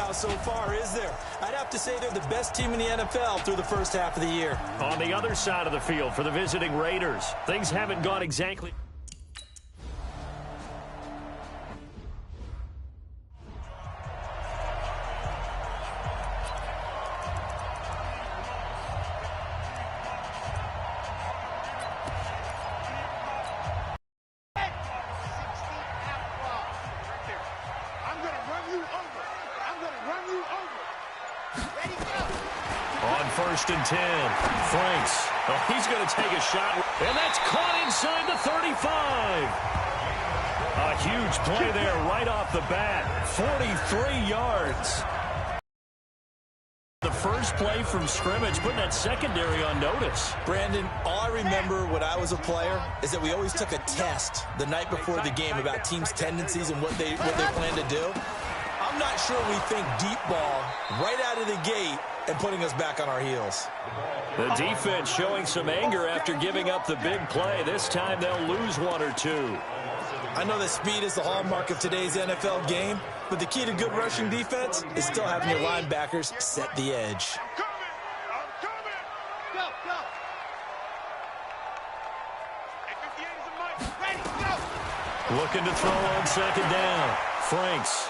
now so far, is there? I'd have to say they're the best team in the NFL through the first half of the year. On the other side of the field for the visiting Raiders, things haven't gone exactly. On 1st and 10, Franks. Oh, he's going to take a shot, and that's caught inside the 35. A huge play there right off the bat. 43 yards. The first play from scrimmage, putting that secondary on notice. Brandon, all I remember when I was a player is that we always took a test the night before the game about teams' tendencies and what they plan to do. I'm not sure we think deep ball right out of the gate and putting us back on our heels. The defense showing some anger after giving up the big play. This time they'll lose one or two. I know that speed is the hallmark of today's NFL game, but the key to good rushing defense is still having your linebackers set the edge. Looking to throw on 2nd down. Franks.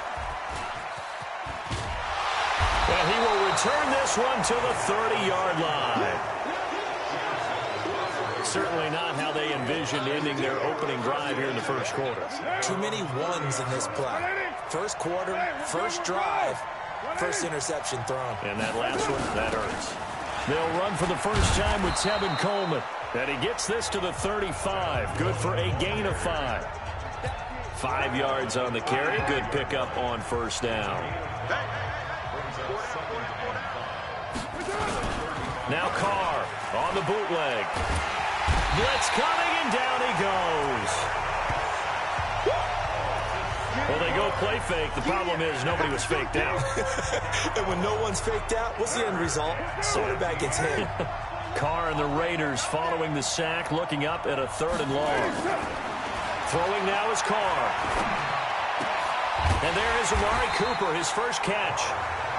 And he will return this one to the 30-yard line. Certainly not how they envisioned ending their opening drive here in the first quarter. Too many ones in this play. First quarter, first drive, first interception thrown. And that last one, that hurts. They'll run for the first time with Tevin Coleman. And he gets this to the 35. Good for a gain of 5. 5 yards on the carry. Good pickup on 1st down. Now Carr on the bootleg. Blitz coming, and down he goes. Well, they go play fake. The problem is nobody was faked out. And when no one's faked out, what's the end result? Quarterback gets hit. Carr and the Raiders following the sack, looking up at a 3rd and long. Throwing now is Carr. And there is Amari Cooper, his first catch.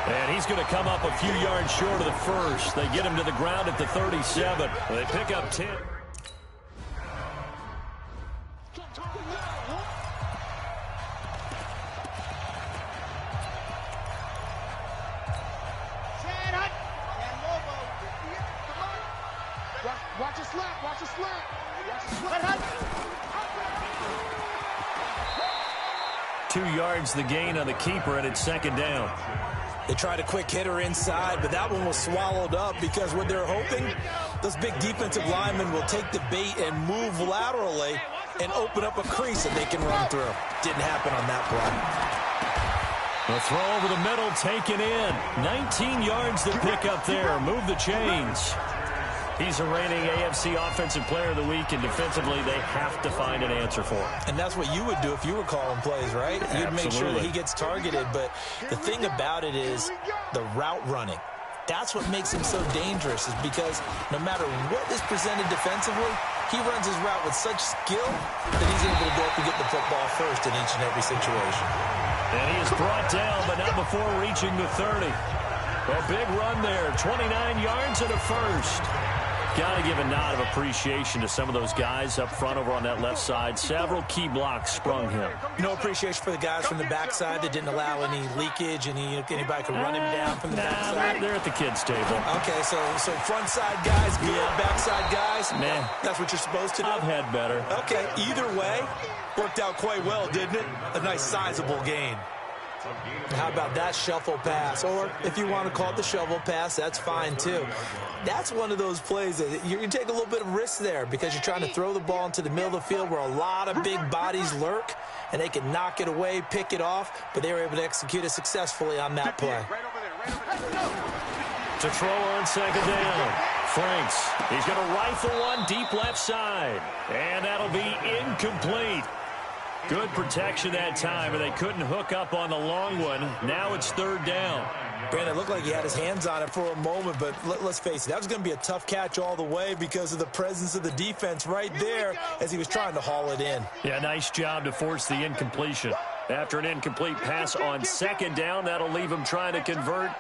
And he's going to come up a few yards short of the first. They get him to the ground at the 37. They pick up 10. Watch a slap, watch a slap. Watch a slap. 2 yards the gain on the keeper, and it's 2nd down. They tried a quick hitter inside, but that one was swallowed up because what they're hoping, those big defensive linemen will take the bait and move laterally and open up a crease that they can run through. Didn't happen on that play. The throw over the middle, taken in. 19 yards to pick up there. Move the chains. He's a reigning AFC Offensive Player of the Week, and defensively they have to find an answer for him. And that's what you would do if you were calling plays, right? You'd make sure that he gets targeted. But the thing about it is the route running. That's what makes him so dangerous, is because no matter what is presented defensively, he runs his route with such skill that he's able to go up and get the football first in each and every situation. And he is brought down, but not before reaching the 30. A big run there, 29 yards and a first. Got to give a nod of appreciation to some of those guys up front over on that left side. Several key blocks sprung him. No appreciation for the guys from the backside that didn't allow any leakage, and anybody could run him down from the backside. They're at the kids' table. Okay, so front side guys good, backside guys, man, that's what you're supposed to do. I've had better. Okay, either way, worked out quite well, didn't it? A nice sizable gain. How about that shuffle pass? Or if you want to call it the shovel pass, that's fine too. That's one of those plays that you take a little bit of risk there because you're trying to throw the ball into the middle of the field where a lot of big bodies lurk, and they can knock it away, pick it off, but they were able to execute it successfully on that play. To throw on 2nd down. Franks, he's going to rifle one deep left side, and that'll be incomplete. Good protection that time, and they couldn't hook up on the long one. Now it's 3rd down. Brandon, it looked like he had his hands on it for a moment, but let's face it, that was going to be a tough catch all the way because of the presence of the defense right there as he was trying to haul it in. Yeah, nice job to force the incompletion. After an incomplete pass on second down, that'll leave him trying to convert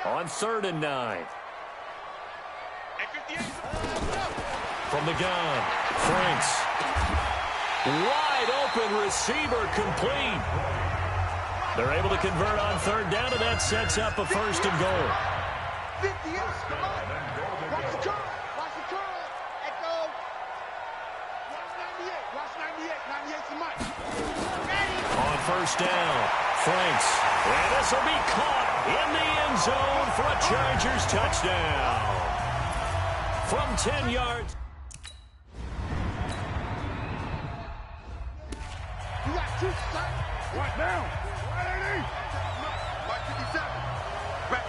on 3rd and 9. From the gun, Franks. Wide open receiver complete. They're able to convert on 3rd down, and that sets up a 1st and goal. 50 yards. Watch the curl. Watch the curl. Echo. Watch 98. Watch 98. 98's the mic. On 1st down, Franks. And this will be caught in the end zone for a Chargers touchdown. From 10 yards. You got 2 shots. Right now. 180. Mike 57. Rap.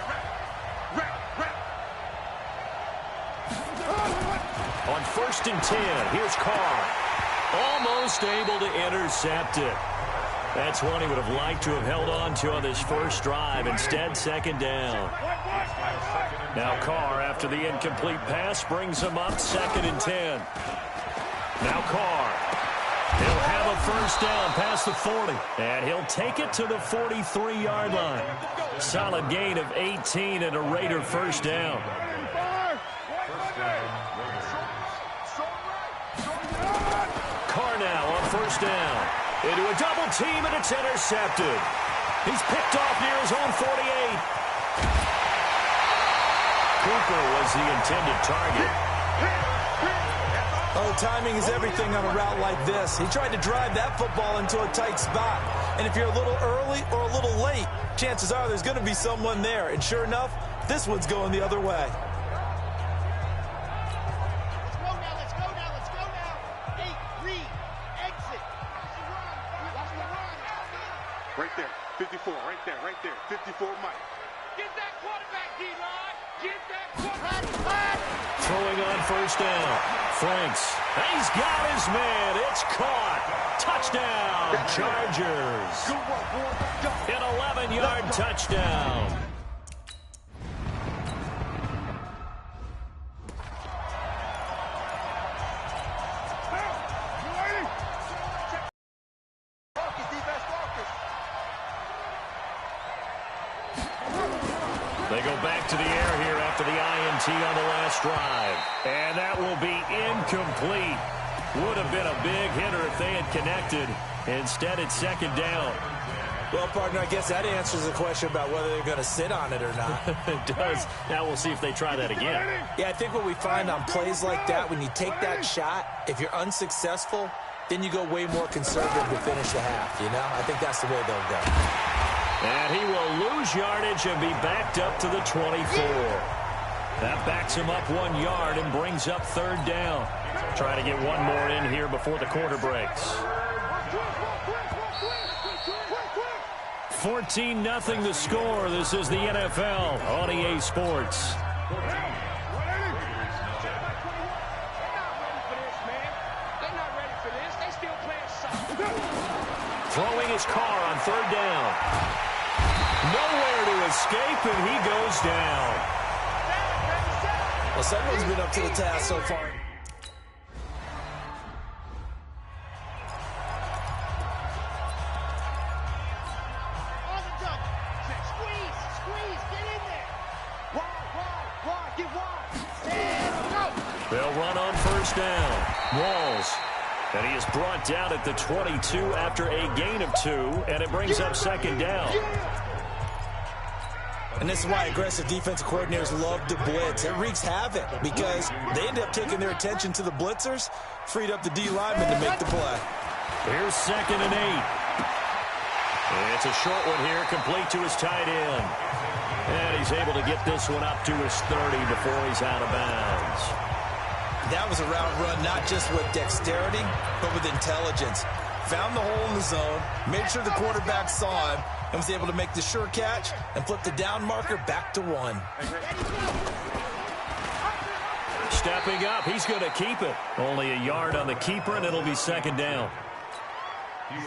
On 1st and 10, here's Carr. Almost able to intercept it. That's one he would have liked to have held on to on this first drive. Instead, 2nd down. Now Carr, after the incomplete pass, brings him up 2nd and 10. Now Carr. He'll have a 1st down past the 40. And he'll take it to the 43-yard line. Solid gain of 18 and a Raider 1st down. Carr now on 1st down. Into a double team, and it's intercepted. He's picked off near his own 48. Cooper was the intended target. Oh, timing is everything on a route like this. He tried to drive that football into a tight spot. And if you're a little early or a little late, chances are there's going to be someone there. And sure enough, this one's going the other way. Let's go now. 8, read, exit. Watch the run. Right there. 54, right there. 54, Mike. Get that quarterback, D-line. Get that quarterback. Throwing on 1st down. Franks. He's got his man. It's caught. Touchdown, Chargers. An 11-yard touchdown. They go back to the air here after the INT on the last drive. And that will be incomplete. Would have been a big hitter if they had connected. Instead, it's 2nd down. Well, partner, I guess that answers the question about whether they're going to sit on it or not. It does. Now we'll see if they try that again. Yeah, I think what we find on plays like that, when you take that shot, if you're unsuccessful, then you go way more conservative to finish the half, you know? I think that's the way they'll go. And he will lose yardage and be backed up to the 24. That backs him up 1 yard and brings up 3rd down. Trying to get one more in here before the quarter breaks. 14-0 the score. This is the NFL on EA Sports. Throwing his car on 3rd down. Nowhere to escape, and he goes down. Well, someone's been up to the task so far. They'll run on 1st down. Walls. And he is brought down at the 22 after a gain of 2, and it brings up 2nd down. And this is why aggressive defensive coordinators love to blitz. It wreaks havoc because they end up taking their attention to the blitzers, freed up the D lineman to make the play. Here's 2nd and 8. It's a short one here, complete to his tight end. And he's able to get this one up to his 30 before he's out of bounds. That was a route run not just with dexterity, but with intelligence. Found the hole in the zone, made sure the quarterback saw him, and was able to make the sure catch and flip the down marker back to 1. Stepping up, he's going to keep it. Only a yard on the keeper, and it'll be 2nd down.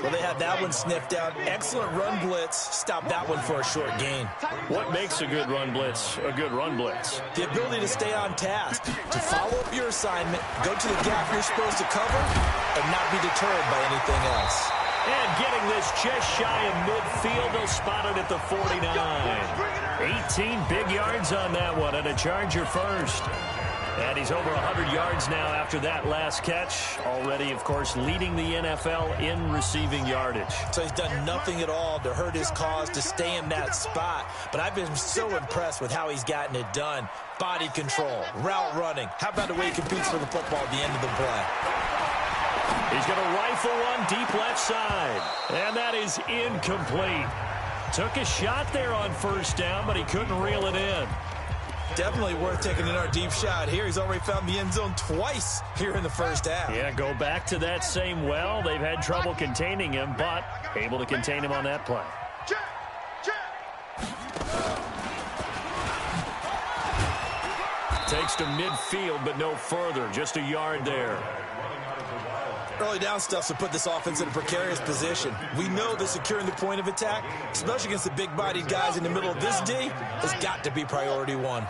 Well, they had that one sniffed out. Excellent run blitz. Stopped that one for a short gain. What makes a good run blitz a good run blitz? The ability to stay on task, to follow up your assignment, go to the gap you're supposed to cover, and not be deterred by anything else. And getting this just shy of midfield, they'll spot it at the 49. 18 big yards on that one, and a Charger first. And he's over 100 yards now after that last catch. Already, of course, leading the NFL in receiving yardage. So he's done nothing at all to hurt his cause, to stay in that spot. But I've been so impressed with how he's gotten it done. Body control, route running. How about the way he competes for the football at the end of the play? He's going to rifle one deep left side. And that is incomplete. Took a shot there on first down, but he couldn't reel it in. Definitely worth taking in our deep shot here. He's already found the end zone twice here in the first half. Yeah, go back to that same well. They've had trouble containing him, but able to contain him on that play. Takes to midfield, but no further. Just a yard there. Early down stuff to put this offense in a precarious position. We know that securing the point of attack, especially against the big-bodied guys in the middle of this D, has got to be priority one.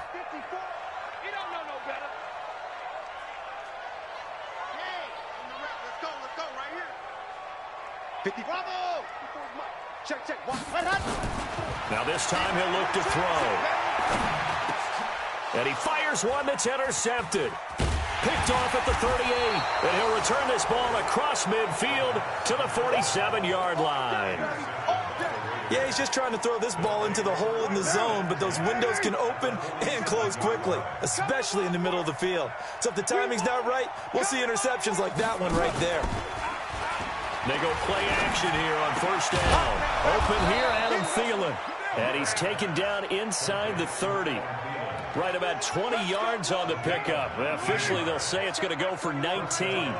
Now this time he'll look to throw. And he fires one that's intercepted. Picked off at the 38. And he'll return this ball across midfield to the 47-yard line. Yeah, he's just trying to throw this ball into the hole in the zone, but those windows can open and close quickly, especially in the middle of the field. So if the timing's not right, we'll see interceptions like that one right there. They go play action here on first down. Open here, Adam Thielen. And he's taken down inside the 30. Right about 20 yards on the pickup. Officially, they'll say it's going to go for 19.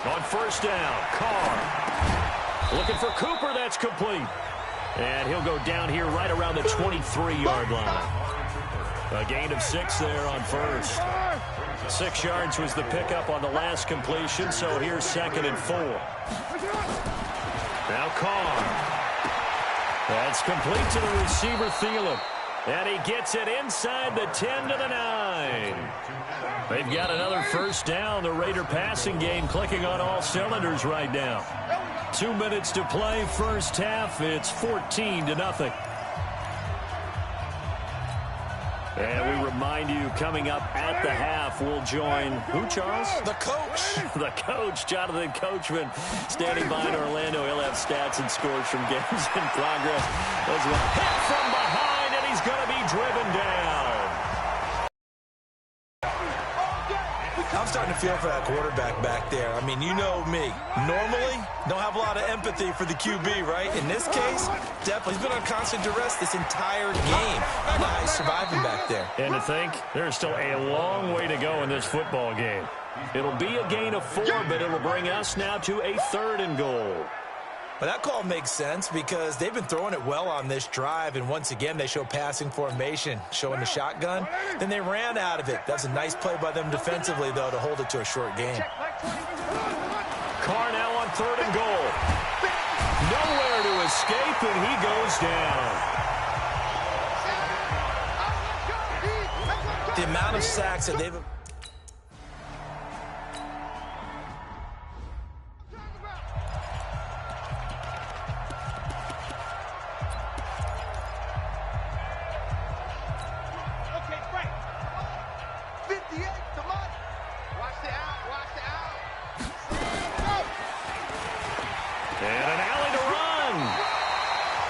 On first down, Carr. Looking for Cooper, that's complete. And he'll go down here right around the 23-yard line. A gain of 6 there on first. 6 yards was the pickup on the last completion, so here's 2nd and 4. Now Carr. That's complete to the receiver, Thielen. And he gets it inside the 10 to the 9. They've got another first down. The Raider passing game clicking on all cylinders right now. 2 minutes to play first half. It's 14-0. And we remind you, coming up at the half, we'll join who, Charles? The coach. The coach, Jonathan Coachman, standing by in Orlando. He'll have stats and scores from games in progress. As well. Hit from behind, and he's going to be driven down. I'm starting to feel for that quarterback back there. I mean, you know me. Normally, don't have a lot of empathy for the QB, right? In this case, definitely. He's been on constant duress this entire game. I don't know how he's surviving back there. And to think, there's still a long way to go in this football game. It'll be a gain of 4, but it'll bring us now to a 3rd and goal. Well, that call makes sense because they've been throwing it well on this drive, and once again, they show passing formation, showing the shotgun. Then they ran out of it. That's a nice play by them defensively, though, to hold it to a short game. Carr now on 3rd and goal. Nowhere to escape, and he goes down. The amount of sacks that they've...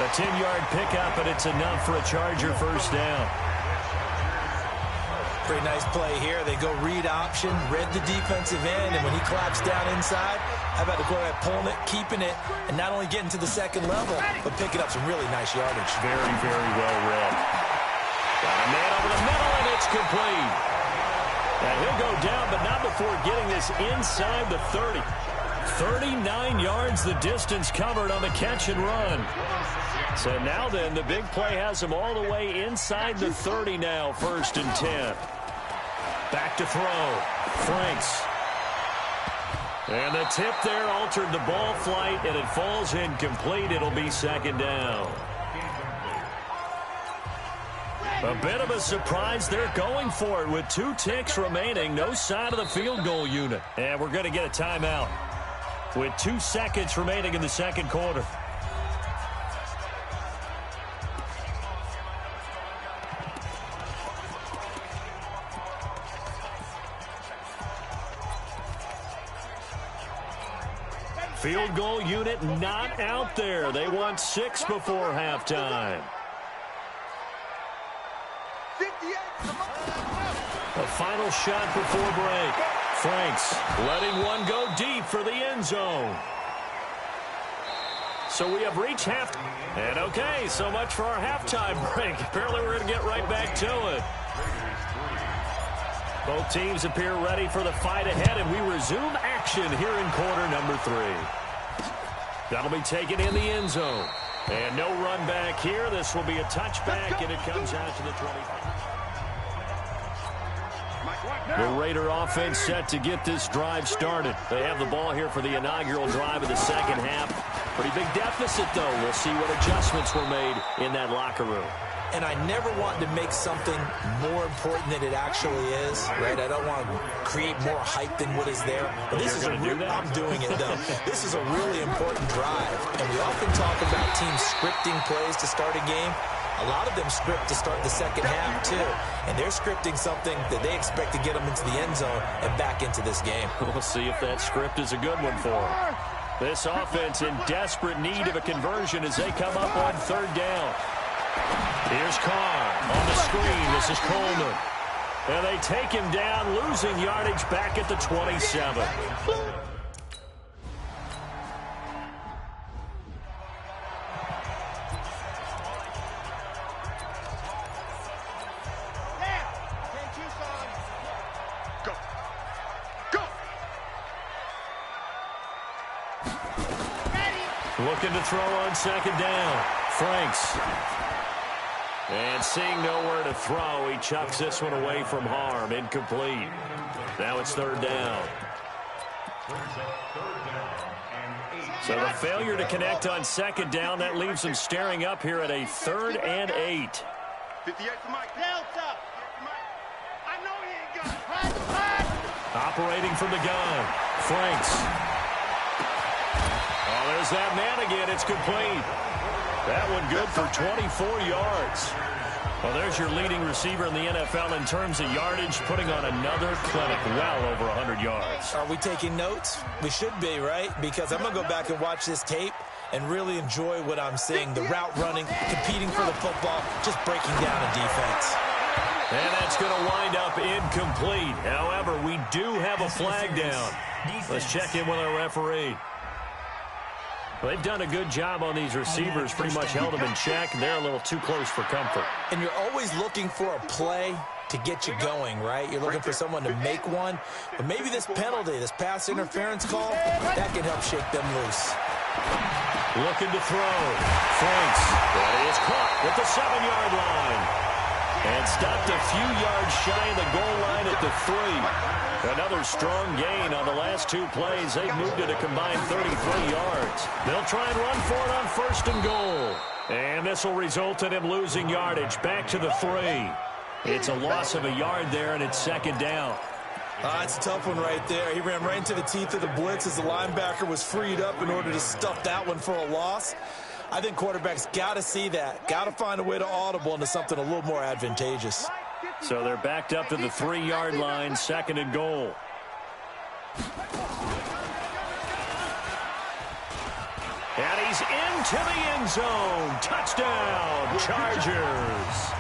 A 10-yard pickup, and it's enough for a Charger first down. Pretty nice play here. They go read option, read the defensive end, and when he claps down inside, how about the quarterback pulling it, keeping it, and not only getting to the second level, but picking up some really nice yardage. Very, very well read. Got a man over the middle, and it's complete. And he'll go down, but not before getting this inside the 30. 39 yards the distance covered on the catch and run. So now then, the big play has him all the way inside the 30 now, 1st and 10. Back to throw. Franks. And the tip there altered the ball flight, and it falls incomplete. It'll be 2nd down. A bit of a surprise. They're going for it with 2 ticks remaining. No sign of the field goal unit. And we're going to get a timeout with 2 seconds remaining in the second quarter. Field goal unit not out there. They want 6 before halftime. A final shot before break. Franks letting one go deep for the end zone. So we have reached half. And okay, so much for our halftime break. Apparently we're going to get right back to it. Both teams appear ready for the fight ahead, and we resume action here in quarter number 3. That'll be taken in the end zone. And no run back here. This will be a touchback, and it comes out to the 25. The Raider offense set to get this drive started. They have the ball here for the inaugural drive of the second half. Pretty big deficit, though. We'll see what adjustments were made in that locker room. And I never want to make something more important than it actually is, right? I don't want to create more hype than what is there. But this is I'm doing it, though. This is a really important drive. And we often talk about teams scripting plays to start a game. A lot of them script to start the second half, too. And they're scripting something that they expect to get them into the end zone and back into this game. We'll see if that script is a good one for them. This offense in desperate need of a conversion as they come up on third down. Here's Carr on the screen. This is Coleman. And they take him down, losing yardage back at the 27. Looking to throw on second down. Franks. And seeing nowhere to throw, he chucks this one away from harm. Incomplete. Now it's third down. So the failure to connect on second down, that leaves them staring up here at a 3rd and 8. Operating from the gun. Franks. Oh, there's that man again. It's complete. That one good for 24 yards. Well, there's your leading receiver in the NFL in terms of yardage, putting on another clinic well over 100 yards. Are we taking notes? We should be, right? Because I'm going to go back and watch this tape and really enjoy what I'm seeing. The route running, competing for the football, just breaking down a defense. And that's going to wind up incomplete. However, we do have a flag down. Let's check in with our referee. Well, they've done a good job on these receivers, pretty much held them in check. They're a little too close for comfort. And you're always looking for a play to get you going, right? You're looking for someone to make one. But maybe this penalty, this pass interference call, that can help shake them loose. Looking to throw. Franks. That is caught at the 7-yard line. And stopped a few yards shy of the goal line at the 3. Another strong gain on the last 2 plays. They've moved it a combined 33 yards. They'll try and run for it on 1st and goal. And this will result in him losing yardage back to the 3. It's a loss of a yard there, and it's 2nd down. It's a tough one right there. He ran right into the teeth of the blitz as the linebacker was freed up in order to stuff that one for a loss. I think quarterbacks got to see that. Got to find a way to audible into something a little more advantageous. So they're backed up to the 3-yard line, 2nd and goal. And he's into the end zone. Touchdown, Chargers.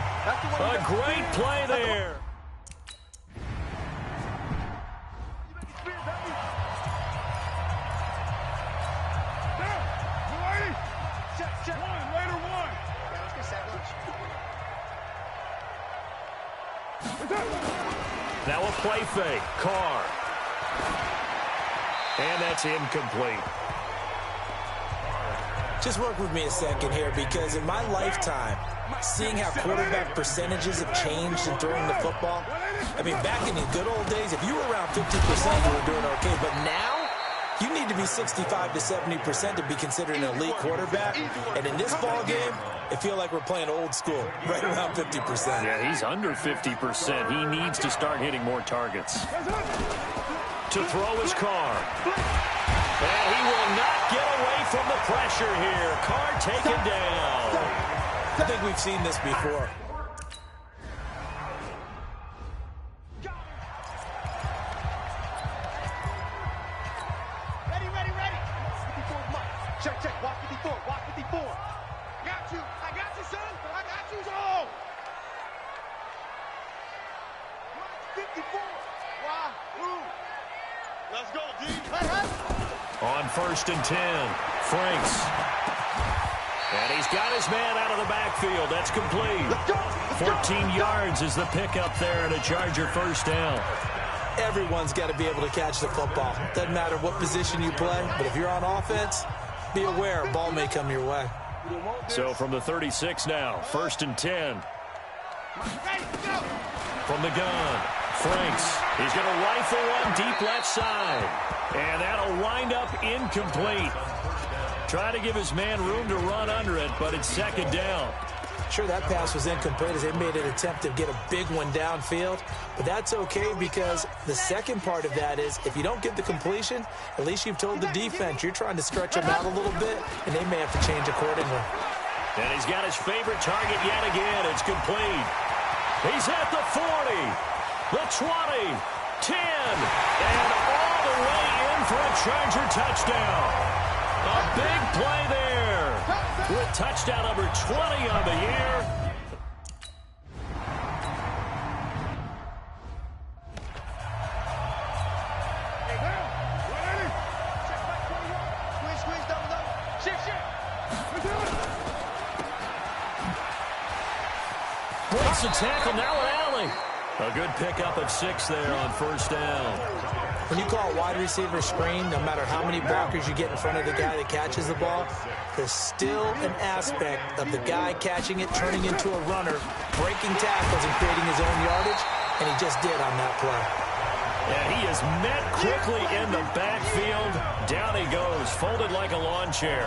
A great play there. Now a play fake. Carr. And that's incomplete. Just work with me a second here, because in my lifetime, seeing how quarterback percentages have changed in throwing the football, I mean, back in the good old days, if you were around 50%, you were doing okay. But now, You need to be 65 to 70% to be considered an elite quarterback. And in this ball game, it feels like we're playing old school, right around 50%. Yeah, he's under 50%. He needs to start hitting more targets. To throw his Carr. And he will not get away from the pressure here. Carr taken down. I think we've seen this before. Check, check, walk 54, walk 54. Got you, I got you, son. I got you, so. 54. Wahoo. Let's go, D. On 1st and 10, Franks. And he's got his man out of the backfield. That's complete. Let's go. 14 yards is the pickup there and a Charger first down. Everyone's got to be able to catch the football. Doesn't matter what position you play, but if you're on offense, be aware a ball may come your way. So from the 36 now, 1st and 10. From the gun, Franks. He's going to rifle one deep left side. And that'll wind up incomplete. Trying to give his man room to run under it, but it's 2nd down. Sure, that pass was incomplete as they made an attempt to get a big one downfield, but that's okay because the second part of that is if you don't get the completion, at least you've told the defense you're trying to stretch them out a little bit, and they may have to change accordingly. And he's got his favorite target yet again. It's complete. He's at the 40, the 20, 10, and all the way in for a Charger touchdown. A big play there with touchdown number 20 on the year. Squeeze, double. Shift. Breaks the tackle, now an alley. A good pickup of 6 there on 1st down. When you call a wide receiver screen, no matter how many blockers you get in front of the guy that catches the ball, there's still an aspect of the guy catching it, turning into a runner, breaking tackles and creating his own yardage, and he just did on that play. And he is met quickly in the backfield. Down he goes, folded like a lawn chair.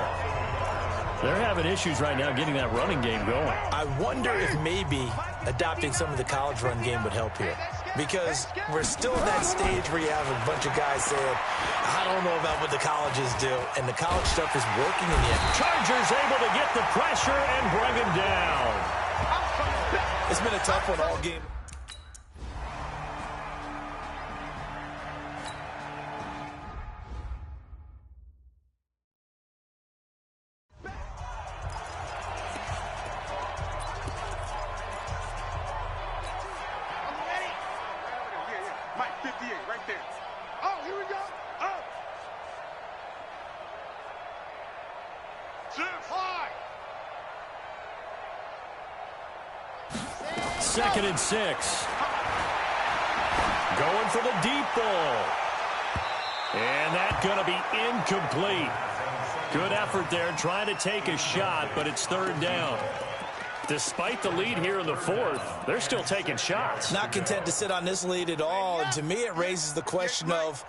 They're having issues right now getting that running game going. I wonder if maybe adopting some of the college run game would help here. Because we're still at that stage where you have a bunch of guys saying, I don't know about what the colleges do. And the college stuff is working in the end. Chargers able to get the pressure and bring him down. It's been a tough one all game. Mike, 58, right there. Oh, here we go. Oh. 2nd and 6. Going for the deep ball. And that's going to be incomplete. Good effort there trying to take a shot, but it's 3rd down. Despite the lead here in the 4th, they're still taking shots. Not content to sit on this lead at all. And to me, it raises the question of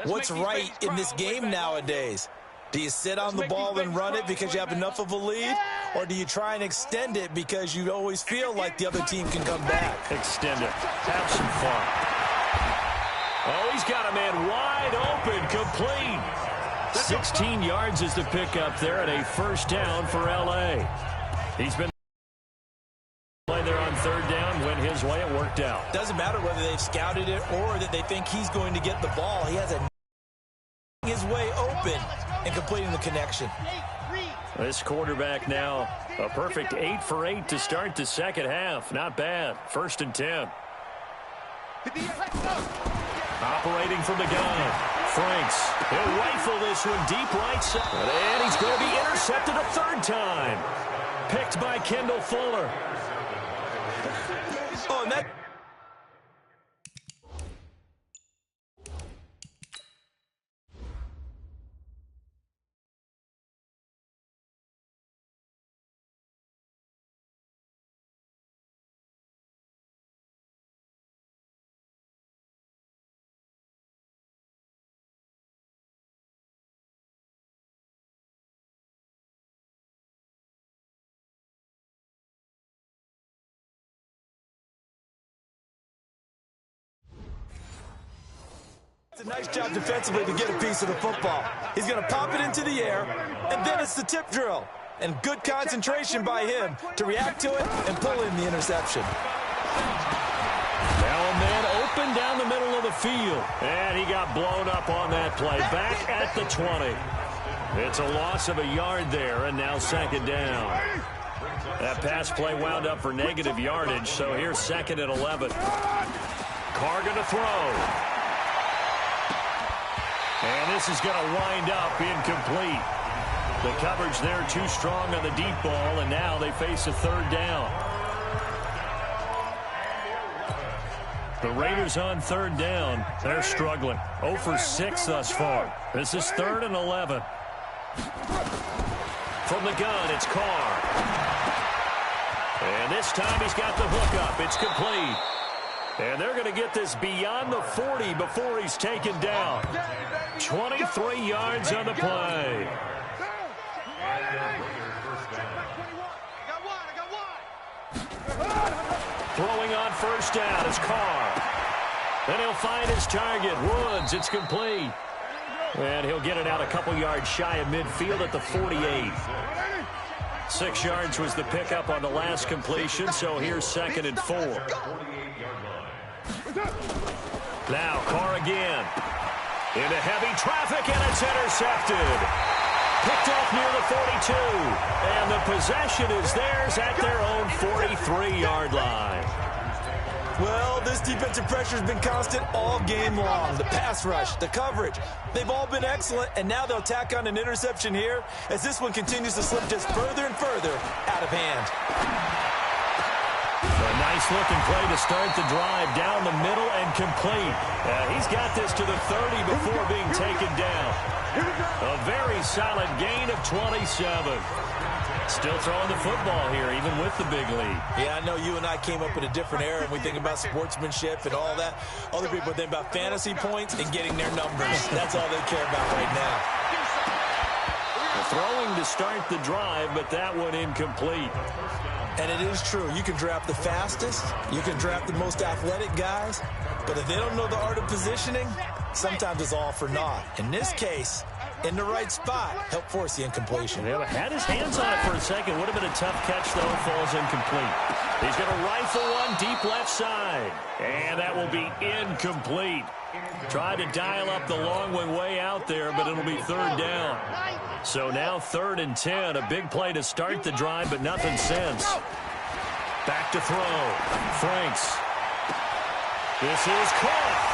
what's right in this game nowadays. Do you sit on the ball and run it because you have enough of a lead? Or do you try and extend it because you always feel like the other team can come back? Extend it. Have some fun. Oh, he's got a man wide open, complete. 16 yards is the pickup there at a 1st down for L.A. He's been play there on 3rd down, went his way, it worked out. Doesn't matter whether they've scouted it or that they think he's going to get the ball. He has his way open and completing the connection. This quarterback now a perfect 8 for 8 to start the 2nd half. Not bad. 1st and 10. Operating from the gun. Franks. He'll rifle this one deep right side. And he's going to be intercepted a 3rd time. Picked by Kendall Fuller. Oh, and that A nice job defensively to get a piece of the football. He's going to pop it into the air, and then it's the tip drill. And good concentration by him to react to it and pull in the interception. Now a man open down the middle of the field. And he got blown up on that play. Back at the 20. It's a loss of a yard there, and now second down. That pass play wound up for negative yardage, so here's second and 11. Carr going to throw. And this is going to wind up incomplete. The coverage there too strong on the deep ball, and now they face a third down. The Raiders on third down. They're struggling. 0 for 6 thus far. This is third and 11. From the gun, it's Carr. And this time he's got the hook up. It's complete. And they're going to get this beyond the 40 before he's taken down. 23 yards on the play. Throwing on first down is Carr. Then he'll find his target, Woods. It's complete. And he'll get it out a couple yards shy of midfield at the 48. 6 yards was the pickup on the last completion, so here's second and 4. Now Carr again. Into heavy traffic, and it's intercepted. Picked off near the 42. And the possession is theirs at their own 43-yard line. Well, this defensive pressure has been constant all game long. The pass rush, the coverage, they've all been excellent, and now they'll tack on an interception here as this one continues to slip just further and further out of hand. A nice-looking play to start the drive down the middle and complete. He's got this to the 30 before being taken down. A very solid gain of 27. Still throwing the football here, even with the big lead. Yeah, I know you and I came up in a different era, and we think about sportsmanship and all that. Other people think about fantasy points and getting their numbers. That's all they care about right now. Throwing to start the drive, but that one incomplete. And it is true. You can draft the fastest. You can draft the most athletic guys. But if they don't know the art of positioning, sometimes it's all for naught. In this case, in the right spot, help force the incompletion. Yeah, had his hands on it for a second. Would have been a tough catch, though. Falls incomplete. He's going to rifle one deep left side. And that will be incomplete. Tried to dial up the long one way out there, but it'll be third down. So now third and 10. A big play to start the drive, but nothing since. Back to throw. Franks. This is caught.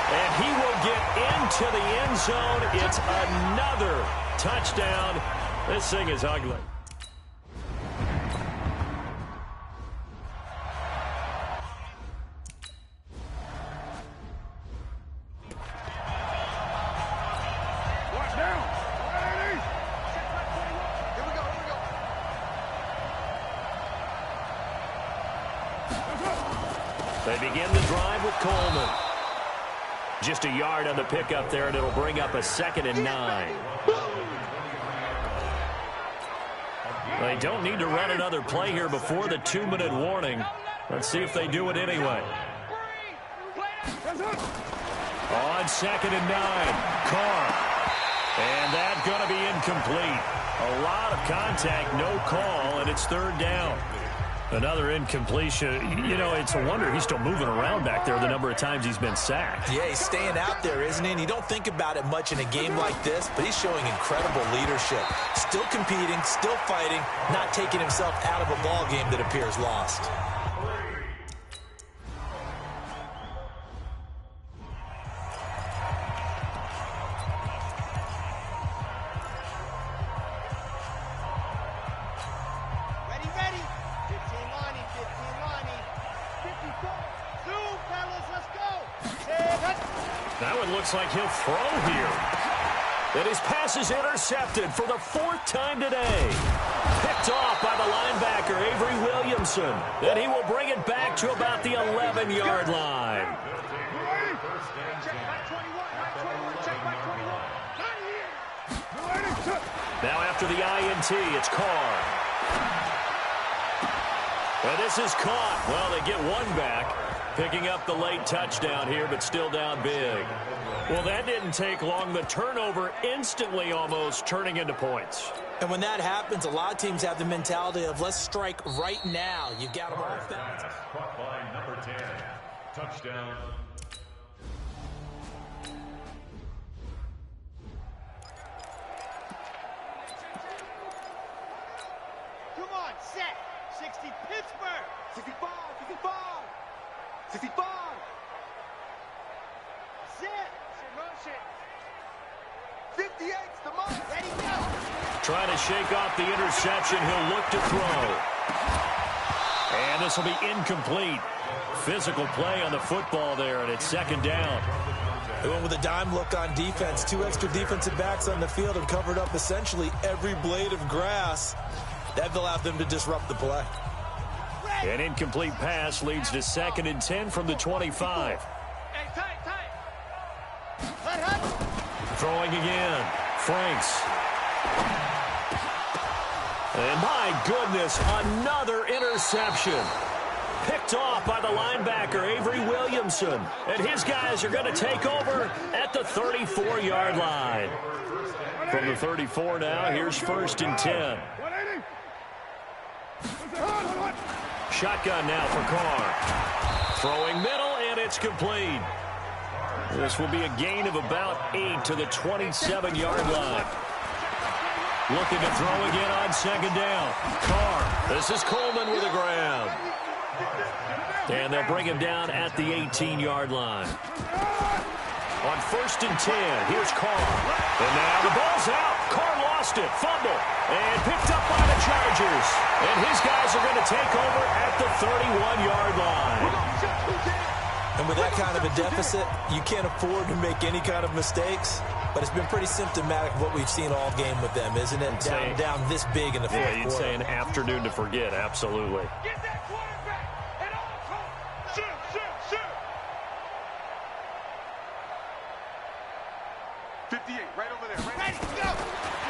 And he will get into the end zone. It's another touchdown. This thing is ugly. They begin the drive with Coleman. Just a yard on the pickup there, and it'll bring up a second and 9. They don't need to run another play here before the 2-minute warning. Let's see if they do it anyway. On second and 9, Carr. And that's going to be incomplete. A lot of contact, no call, and it's third down. Another incompletion. You know, it's a wonder he's still moving around back there the number of times he's been sacked. Yeah, he's staying out there, isn't he? And you don't think about it much in a game like this, but he's showing incredible leadership. Still competing, still fighting, not taking himself out of a ball game that appears lost. Looks like he'll throw here. And his pass is intercepted for the 4th time today. Picked off by the linebacker, Avery Williamson. Then he will bring it back to about the 11-yard line. Now after the INT, it's Carr. And this is caught. Well, they get one back. picking up the late touchdown here, but still down big. Well, that didn't take long. The turnover instantly almost turning into points. And when that happens, a lot of teams have the mentality of let's strike right now. You've got them off balance. Caught by number 10. Touchdown. Come on, set. 60 Pittsburgh. 65, 65. 65. Set. Motion. 58's the mark. Ready, go. Trying to shake off the interception. He'll look to throw. And this will be incomplete. Physical play on the football there, and it's second down. They went with a dime look on defense. 2 extra defensive backs on the field and covered up essentially every blade of grass. That allowed them to disrupt the play. An incomplete pass leads to 2nd and 10 from the 25. Hey, tight. Throwing again. Franks. And my goodness, another interception. Picked off by the linebacker, Avery Williamson. And his guys are going to take over at the 34-yard line. From the 34 now, here's 1st and 10. Shotgun now for Carr. Throwing middle, and it's complete. This will be a gain of about 8 to the 27-yard line. Looking to throw again on 2nd down. Carr. This is Coleman with a grab. And they'll bring him down at the 18-yard line. On 1st and 10, here's Carr. And now the ball's out. Carr lost it. Fumble. And picked up by the Chargers. And his guys are going to take over at the 31-yard line. And with that kind of a deficit, you can't afford to make any kind of mistakes. But it's been pretty symptomatic of what we've seen all game with them, isn't it? Down this big in the fourth quarter. Yeah, you'd say an afternoon to forget. Absolutely. Get that quarterback at all costs. Shoot. 58, right over there. Ready, go.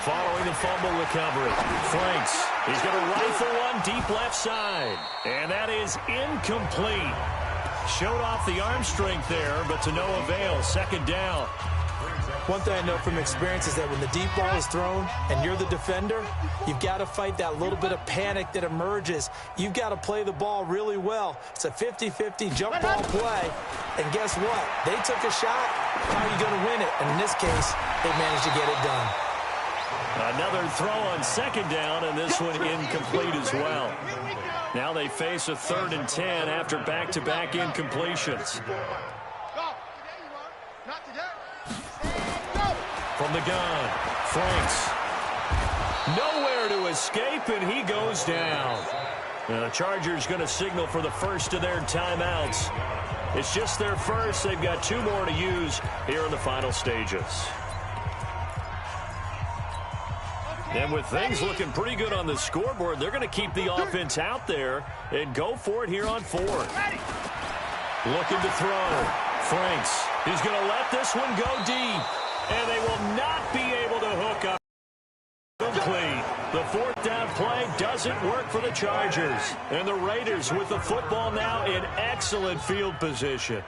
Following the fumble recovery, Franks. He's going to rifle one deep left side. And that is incomplete. Showed off the arm strength there, but to no avail. 2nd down. One thing I know from experience is that when the deep ball is thrown and you're the defender, you've got to fight that little bit of panic that emerges. You've got to play the ball really well. It's a 50-50 jump ball play. And guess what? They took a shot. How are you going to win it? And in this case, they managed to get it done. Another throw on 2nd down, and this one incomplete as well. Now they face a 3rd and 10 after back-to-back incompletions. From the gun, Franks. Nowhere to escape, and he goes down. And the Chargers going to signal for the first of their timeouts. It's just their first. They've got 2 more to use here in the final stages. And with things looking pretty good on the scoreboard, they're going to keep the offense out there and go for it here on 4th. Looking to throw. Franks. He's going to let this one go deep. And they will not be able to hook up. Complete. The 4th down play doesn't work for the Chargers. And the Raiders with the football now in excellent field position.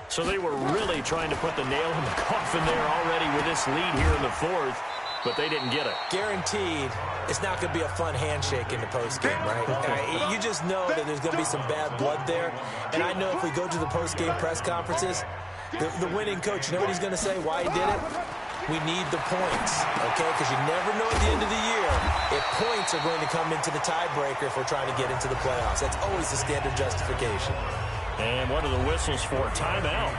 So they were really trying to put the nail in the coffin there already with this lead here in the 4th. But they didn't get it. Guaranteed, it's not going to be a fun handshake in the postgame, right? You just know that there's going to be some bad blood there. And I know if we go to the postgame press conferences, the winning coach, you know what he's going to say, why he did it? We need the points, okay? Because you never know at the end of the year if points are going to come into the tiebreaker if we're trying to get into the playoffs. That's always the standard justification. And what are the whistles for? Timeout.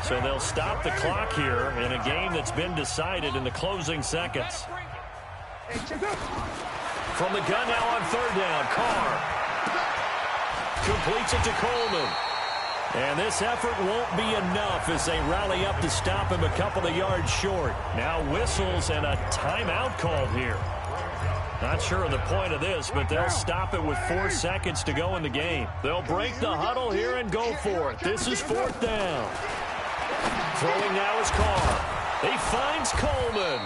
So they'll stop the clock here in a game that's been decided in the closing seconds. From the gun now on 3rd down, Carr completes it to Coleman. And this effort won't be enough as they rally up to stop him a couple of yards short. Now whistles and a timeout called here. Not sure of the point of this, but they'll stop it with 4 seconds to go in the game. They'll break the huddle here and go for it. This is 4th down. Throwing now is Carr. He finds Coleman.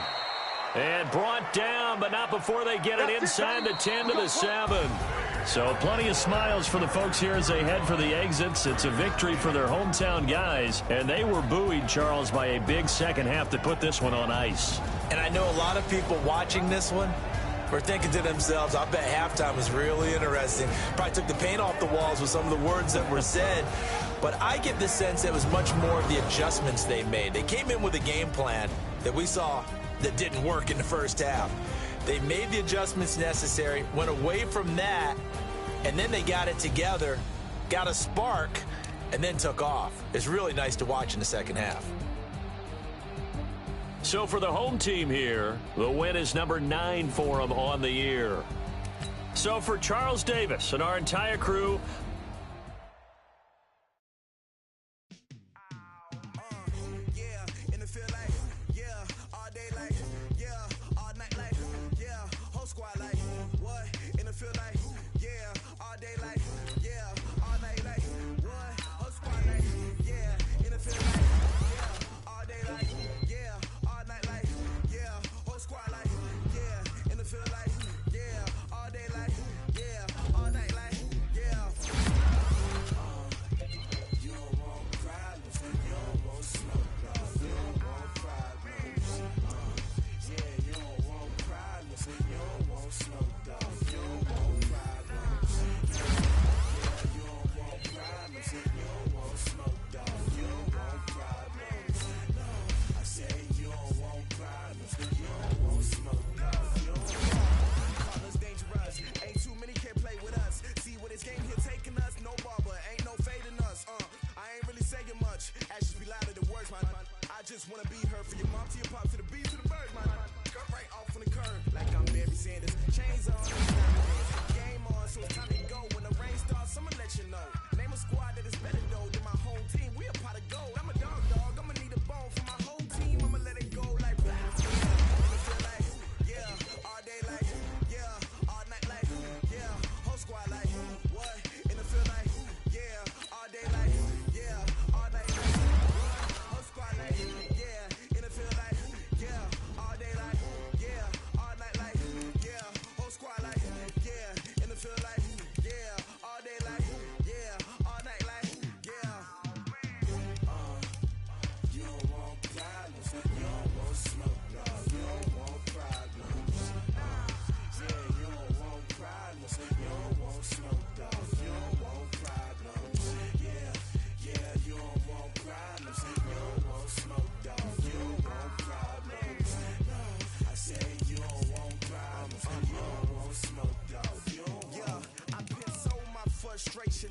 And brought down, but not before they get it inside the 10 to the 7. So plenty of smiles for the folks here as they head for the exits. It's a victory for their hometown guys, and they were buoyed, Charles, by a big second half to put this one on ice. And I know a lot of people watching this one were thinking to themselves, I bet halftime was really interesting. Probably took the paint off the walls with some of the words that were said. But I get the sense that it was much more of the adjustments they made. They came in with a game plan that we saw that didn't work in the first half. They made the adjustments necessary, went away from that, and then they got it together, got a spark, and then took off. It's really nice to watch in the second half. So for the home team here, the win is number 9 for them on the year. So for Charles Davis and our entire crew,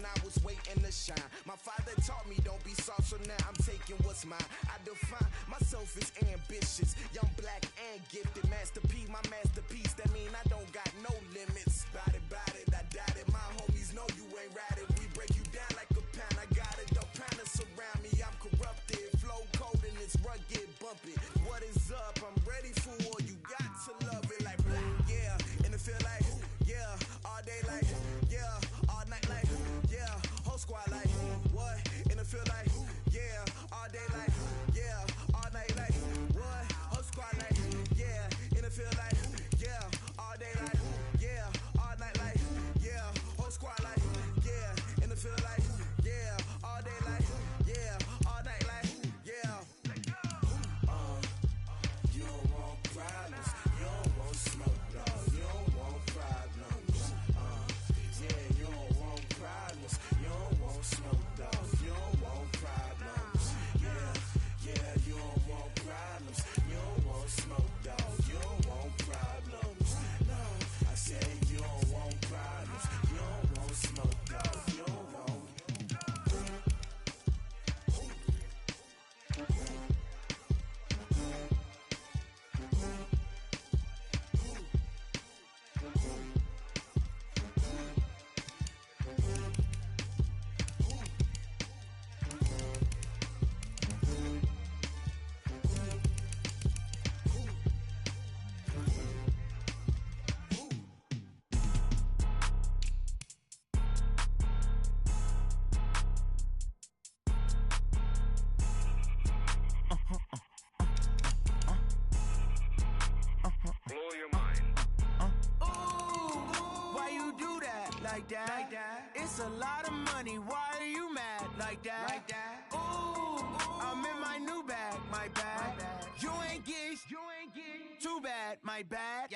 I was waiting to shine. My father taught me don't be soft, so now I'm taking what's mine. I define myself as ambitious, young, black, and gifted. Master P, my masterpiece. That mean I don't got no limits. Bout it, I doubt it. My homies know you ain't ratted. We break you down like a pound. I got it. The pounders surround me. I'm corrupted. Flow cold and it's rugged, bumpy. What is up? I'm ready for war. You got to love it like black. Yeah, and it feel like yeah, all day like yeah, all night like yeah, whole squad like what? And it feel like yeah, all day like yeah, all night like what? Whole squad like yeah, and it feel like yeah, all day like yeah, all night like yeah, whole squad like yeah, and it feel like yeah, all day like yeah, all night like yeah. You don't want problems, you don't want smoke, dog. You don't want problems. Yeah, you don't want problems. You don't want smoke, dog. You don't want problems. Yeah, like that? It's a lot of money, why are you mad like that? Ooh, I'm in my new bag, my bad. You ain't get too bad, my bad.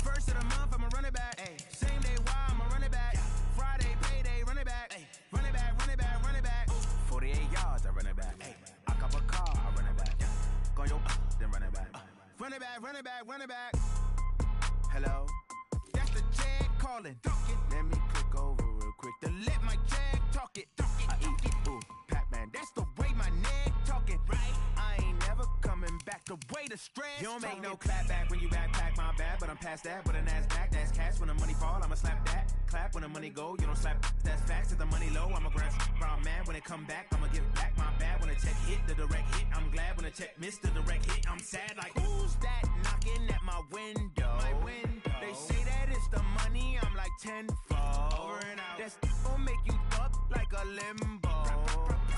First of the month, I'ma run it back. Same day, why I'ma run it back. Friday, payday, run it back. Run it back, run it back, run it back. 48 yards, I run it back. I cop a car, I run it back. Go your then run it back. Run it back, run it back, run it back. Hello? That's the jag calling. Let me click over real quick to let my jag talk it. I eat it, ooh, Pac-Man. That's the way my neck talking. Right? I ain't never coming back the way the stress. You don't make no clap back when you backpack, my bad. But I'm past that with an ass back. That's cash when the money fall, I'ma slap that. Clap when the money go, you don't slap. That's facts. If the money low, I'ma grab. I'm mad when it come back, I'ma give back my bad. When the check hit, the direct hit. I'm glad when the check missed the direct hit. I'm sad like, who's that knocking at my window? My window. They say that it's the money, I'm like tenfold. Over and out. That's gon' make you up like a limbo.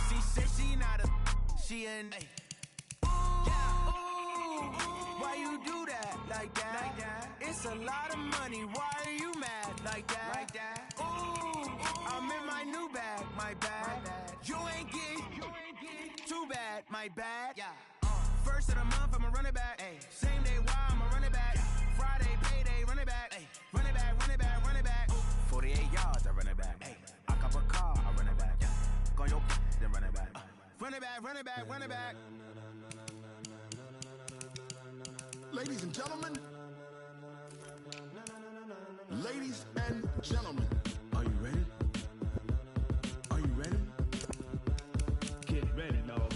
She said she not a, she an. Why you do that like that? It's a lot of money, why are you mad like that? Ooh, I'm in my new bag, my bad. You ain't get too bad, my bad. First of the month, I'ma run it back. Same day, why I'ma run it back. Friday, payday, run it back. Run it back, run it back, run it back. 48 yards, I run it back. I cop a car, I run it back. Go your then run it back. Run it back, run it back, run it back. Ladies and gentlemen, ladies and gentlemen, are you ready? Are you ready? Get ready, dog.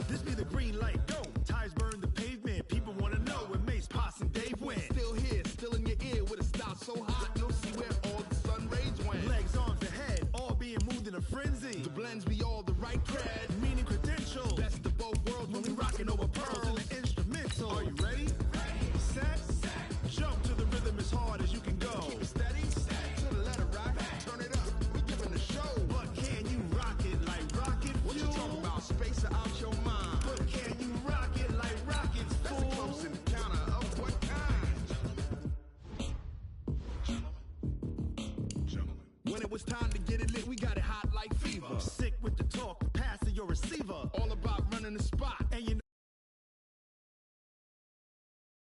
This be the green light, go. Tires burn the pavement. People wanna know where Mace, Poss, and Dave went. Still here, still in your ear with a style so hot, you'll see where all the sun rays went. Legs, arms, and head, all being moved in a frenzy. The blends be all the right cred, meaning credentials. Best of both worlds when we rockin' over pearls in the instrumental. Are you ready? Set. Jump to the rhythm as hard as you can go. Keep it steady, to the letter right. Turn it up, we giving the show. But can you rock it like rocket fuel? What you talking about? Space or out your mind? But can you rock it like rockets, fool? That's a close encounter of what kind? Gentlemen. When it was time to get it lit, we got it hot like fever. Sick with the talk, pass to your receiver. All about running the spot, and you know